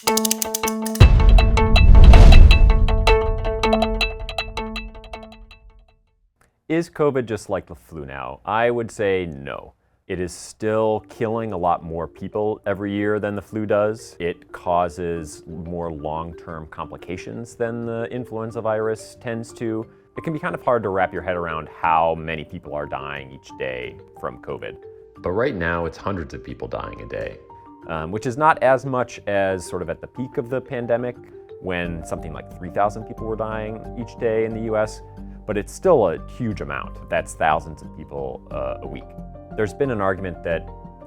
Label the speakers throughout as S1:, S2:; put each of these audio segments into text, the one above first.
S1: Is COVID just like the flu now? I would say no. It is still killing a lot more people every year than the flu does. It causes more long-term complications than the influenza virus tends to. It can be kind of hard to wrap your head around how many people are dying each day from COVID.
S2: But right now, it's hundreds of people dying a day.
S1: Which is not as much as sort of at the peak of the pandemic, when something like 3,000 people were dying each day in the US, but it's still a huge amount. That's thousands of people a week. There's been an argument that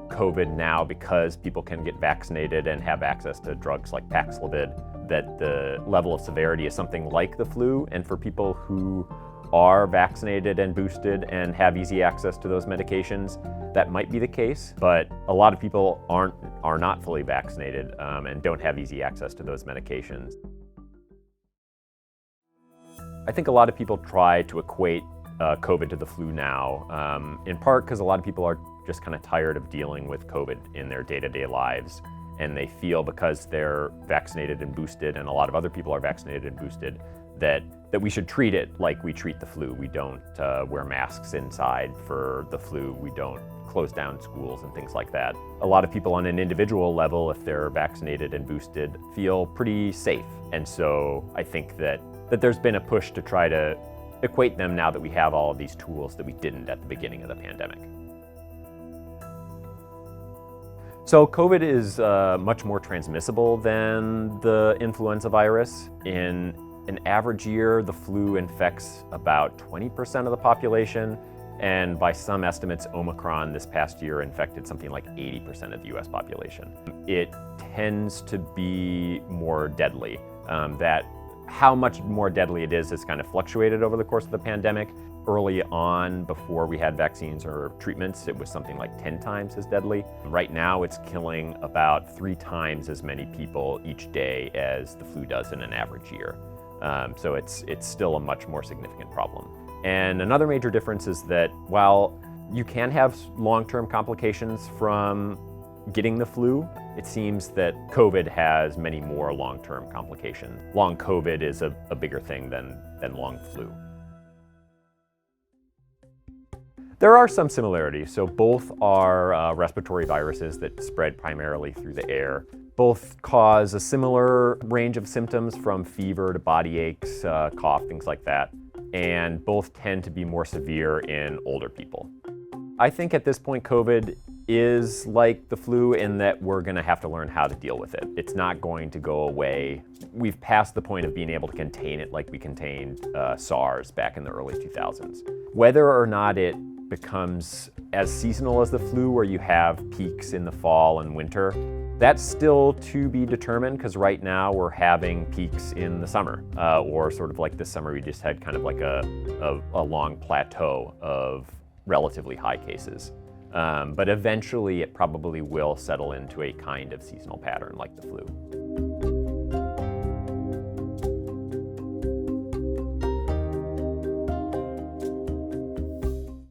S1: COVID now, because people can get vaccinated and have access to drugs like Paxlovid, that the level of severity is something like the flu, and for people who are vaccinated and boosted and have easy access to those medications, that might be the case, but a lot of people are not fully vaccinated and don't have easy access to those medications. I think a lot of people try to equate COVID to the flu now, in part because a lot of people are just kind of tired of dealing with COVID in their day-to-day lives, and they feel because they're vaccinated and boosted, and a lot of other people are vaccinated and boosted, that we should treat it like we treat the flu. We don't wear masks inside for the flu. We don't close down schools and things like that. A lot of people on an individual level, if they're vaccinated and boosted, feel pretty safe. And so I think that there's been a push to try to equate them now that we have all of these tools that we didn't at the beginning of the pandemic. So COVID is much more transmissible than the influenza virus. In an average year, the flu infects about 20% of the population, and by some estimates, Omicron this past year infected something like 80% of the US population. It tends to be more deadly. How much more deadly it is has kind of fluctuated over the course of the pandemic. Early on, before we had vaccines or treatments, it was something like 10 times as deadly. Right now, it's killing about 3 times as many people each day as the flu does in an average year. So it's still a much more significant problem. And another major difference is that while you can have long-term complications from getting the flu, it seems that COVID has many more long-term complications. Long COVID is a bigger thing than long flu. There are some similarities. So both are respiratory viruses that spread primarily through the air. Both cause a similar range of symptoms, from fever to body aches, cough, things like that. And both tend to be more severe in older people. I think at this point, COVID is like the flu in that we're going to have to learn how to deal with it. It's not going to go away. We've passed the point of being able to contain it like we contained SARS back in the early 2000s. Whether or not it becomes as seasonal as the flu, where you have peaks in the fall and winter, that's still to be determined, because right now we're having peaks in the summer, or sort of like this summer we just had kind of like a long plateau of relatively high cases. But eventually it probably will settle into a kind of seasonal pattern like the flu.